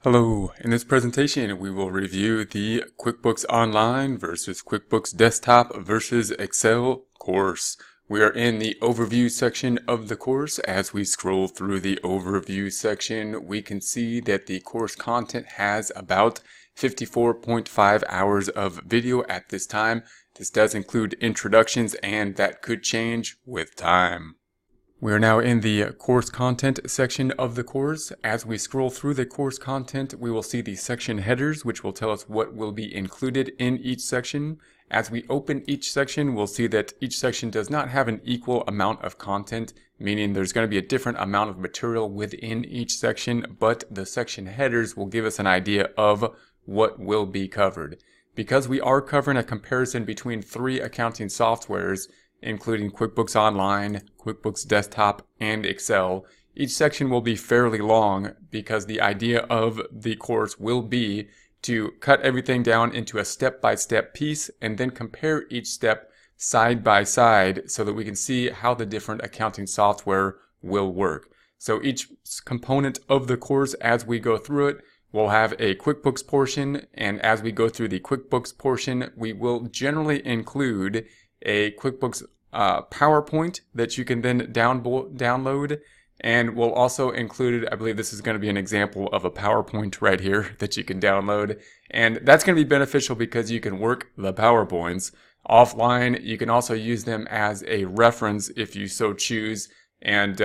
Hello, in this presentation we will review the QuickBooks Online versus QuickBooks Desktop versus Excel course. We are in the overview section of the course. As we scroll through the overview section, we can see that the course content has about 54.5 hours of video at this time. This does include introductions, and that could change with time. We are now in the course content section of the course. As we scroll through the course content, we will see the section headers, which will tell us what will be included in each section. As we open each section, we'll see that each section does not have an equal amount of content, meaning there's going to be a different amount of material within each section, but the section headers will give us an idea of what will be covered. Because we are covering a comparison between 3 accounting softwares, including QuickBooks Online, QuickBooks Desktop, and Excel, each section will be fairly long because the idea of the course will be to cut everything down into a step-by-step piece and then compare each step side by side so that we can see how the different accounting software will work. So each component of the course, as we go through it, will have a QuickBooks portion, and as we go through the QuickBooks portion, we will generally include a QuickBooks PowerPoint that you can then download, and we'll also include, I believe this is going to be an example of a PowerPoint right here that you can download, and that's going to be beneficial because you can work the PowerPoints offline. You can also use them as a reference if you so choose, and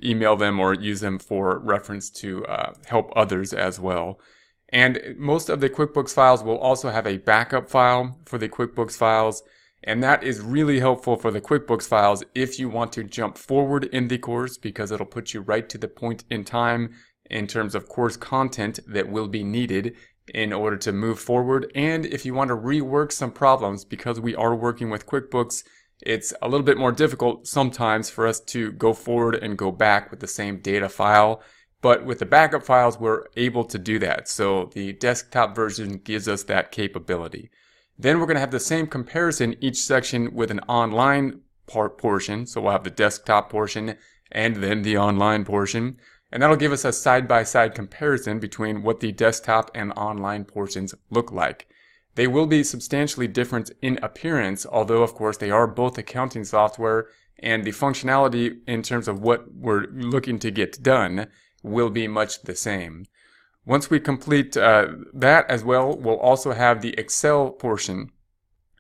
email them or use them for reference to help others as well. And most of the QuickBooks files will also have a backup file for the QuickBooks files. And that is really helpful for the QuickBooks files if you want to jump forward in the course, because it'll put you right to the point in time in terms of course content that will be needed in order to move forward. And if you want to rework some problems, because we are working with QuickBooks, it's a little bit more difficult sometimes for us to go forward and go back with the same data file. But with the backup files, we're able to do that. So the desktop version gives us that capability. Then we're going to have the same comparison each section with an online portion. So we'll have the desktop portion and then the online portion. And that'll give us a side-by-side comparison between what the desktop and online portions look like. They will be substantially different in appearance, although of course they are both accounting software, and the functionality in terms of what we're looking to get done will be much the same. Once we complete that as well, we'll also have the Excel portion,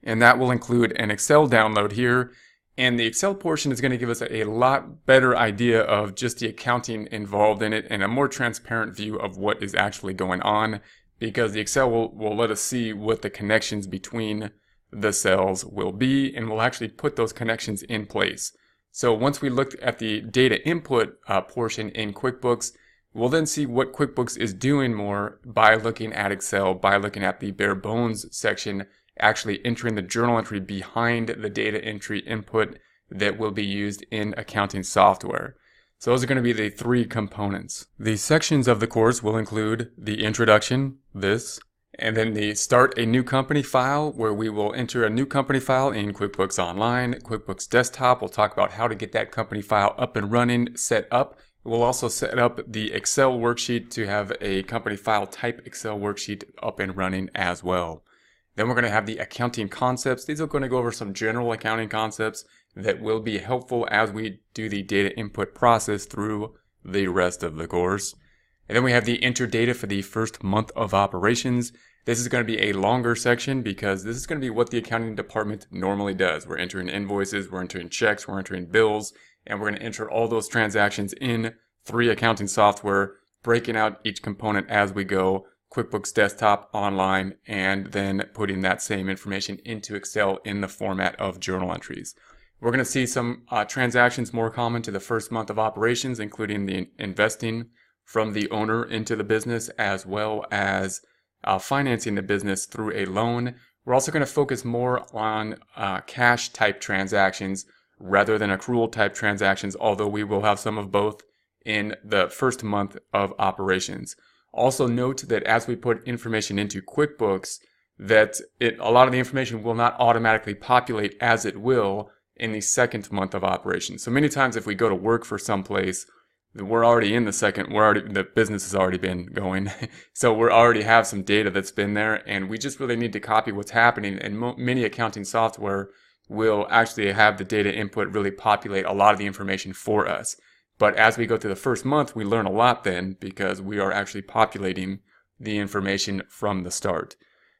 and that will include an Excel download here. And the Excel portion is going to give us a lot better idea of just the accounting involved in it and a more transparent view of what is actually going on, because the Excel will let us see what the connections between the cells will be, and we'll actually put those connections in place. So once we look at the data input portion in QuickBooks, we'll then see what QuickBooks is doing more by looking at Excel, by looking at the bare bones section, actually entering the journal entry behind the data entry input that will be used in accounting software. So those are going to be the 3 components. The sections of the course will include the introduction, this, and then the start a new company file, where we will enter a new company file in QuickBooks Online, QuickBooks Desktop. We'll talk about how to get that company file up and running, set up. We'll also set up the Excel worksheet to have a company file type Excel worksheet up and running as well. Then we're going to have the accounting concepts. These are going to go over some general accounting concepts that will be helpful as we do the data input process through the rest of the course. And then we have the enter data for the first month of operations. This is going to be a longer section because this is going to be what the accounting department normally does. We're entering invoices, we're entering checks, we're entering bills, and we're going to enter all those transactions in 3 accounting software, breaking out each component as we go, QuickBooks Desktop, Online, and then putting that same information into Excel in the format of journal entries. We're going to see some transactions more common to the first month of operations, including the investing from the owner into the business, as well as financing the business through a loan. We're also going to focus more on cash type transactions rather than accrual type transactions, although we will have some of both in the first month of operations. Also note that as we put information into QuickBooks, that a lot of the information will not automatically populate as it will in the second month of operations. So many times if we go to work for someplace, we're already in the business has already been going. So we already have some data that's been there, and we just really need to copy what's happening. And many accounting software will actually have the data input really populate a lot of the information for us. But as we go through the first month, we learn a lot then, because we are actually populating the information from the start.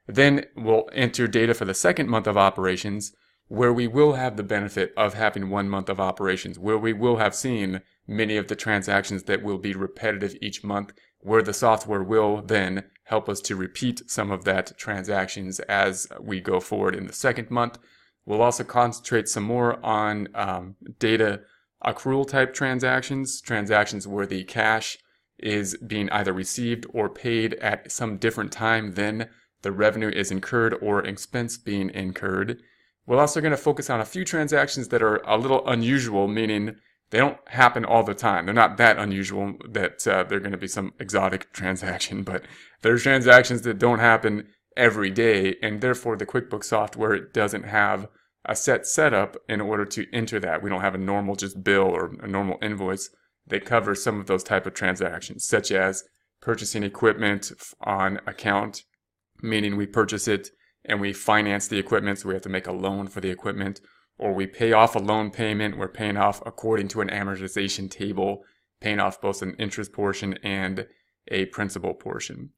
Then we'll enter data for the second month of operations, where we will have the benefit of having 1 month of operations, where we will have seen many of the transactions that will be repetitive each month, where the software will then help us to repeat some of that transactions as we go forward in the second month. We'll also concentrate some more on data accrual type transactions where the cash is being either received or paid at some different time than the revenue is incurred or expense being incurred. We're also going to focus on a few transactions that are a little unusual, meaning they don't happen all the time. They're not that unusual that they're going to be some exotic transaction, but there's transactions that don't happen every day, and therefore the QuickBooks software doesn't have a set setup in order to enter that. We don't have a normal just bill or a normal invoice that covers some of those type of transactions, such as purchasing equipment on account, meaning we purchase it and we finance the equipment, so we have to make a loan for the equipment, or we pay off a loan payment. We're paying off according to an amortization table, paying off both an interest portion and a principal portion.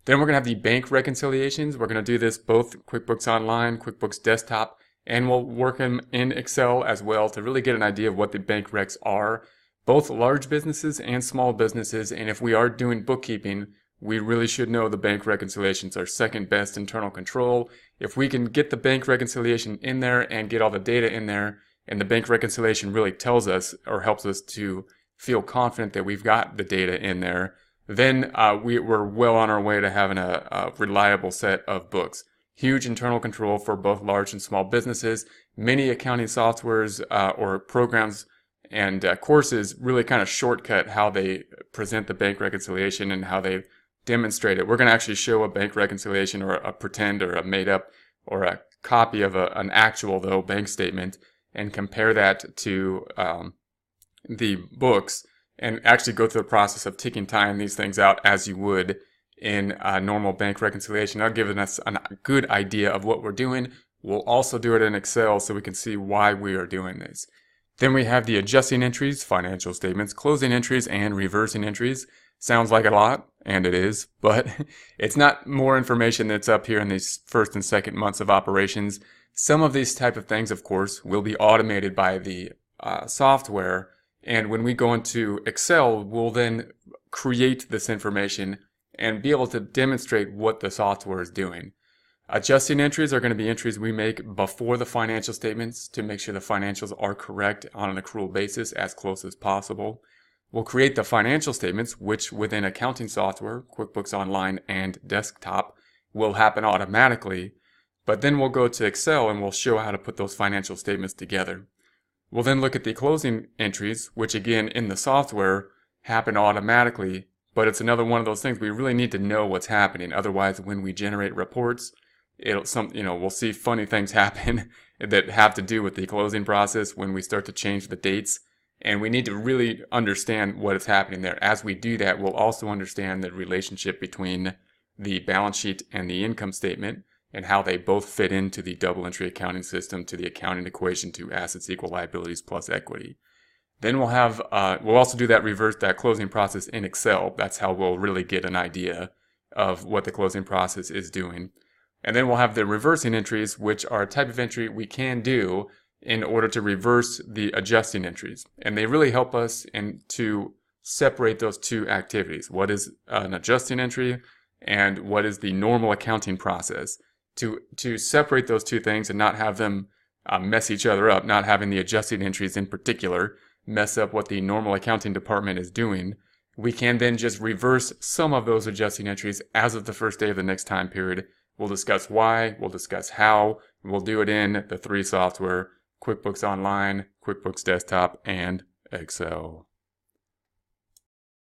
Then we're going to have the bank reconciliations. We're going to do this both QuickBooks Online, QuickBooks Desktop, and we'll work them in Excel as well to really get an idea of what the bank recs are, both large businesses and small businesses. And if we are doing bookkeeping, we really should know the bank reconciliations are second best internal control. If we can get the bank reconciliation in there and get all the data in there, and the bank reconciliation really tells us or helps us to feel confident that we've got the data in there, then we're well on our way to having a reliable set of books. Huge internal control for both large and small businesses. Many accounting softwares or programs and courses really kind of shortcut how they present the bank reconciliation and how they demonstrate it. We're going to actually show a bank reconciliation, or a pretend or a made up or a copy of an actual though bank statement, and compare that to the books, and actually go through the process of tying these things out as you would in a normal bank reconciliation. That'll give us a good idea of what we're doing. We'll also do it in Excel so we can see why we are doing this. Then we have the adjusting entries, financial statements, closing entries, and reversing entries. Sounds like a lot, and it is, but it's not more information that's up here in these first and second months of operations. Some of these type of things, of course, will be automated by the software, and when we go into Excel, we'll then create this information and be able to demonstrate what the software is doing. Adjusting entries are going to be entries we make before the financial statements to make sure the financials are correct on an accrual basis as close as possible. We'll create the financial statements, which within accounting software, QuickBooks Online and Desktop, will happen automatically. But then we'll go to Excel and we'll show how to put those financial statements together. We'll then look at the closing entries, which again in the software happen automatically, but it's another one of those things we really need to know what's happening. Otherwise, when we generate reports, we'll see funny things happen that have to do with the closing process when we start to change the dates. And we need to really understand what is happening there. As we do that, we'll also understand the relationship between the balance sheet and the income statement, and how they both fit into the double entry accounting system, to the accounting equation to assets equal liabilities plus equity. Then we'll also do that closing process in Excel. That's how we'll really get an idea of what the closing process is doing. And then we'll have the reversing entries, which are a type of entry we can do in order to reverse the adjusting entries. And they really help us to separate those two activities. What is an adjusting entry and what is the normal accounting process? To separate those two things and not have them mess each other up, not having the adjusting entries in particular mess up what the normal accounting department is doing, we can then just reverse some of those adjusting entries as of the first day of the next time period. We'll discuss why, we'll discuss how, and we'll do it in the three software: QuickBooks Online, QuickBooks Desktop, and Excel.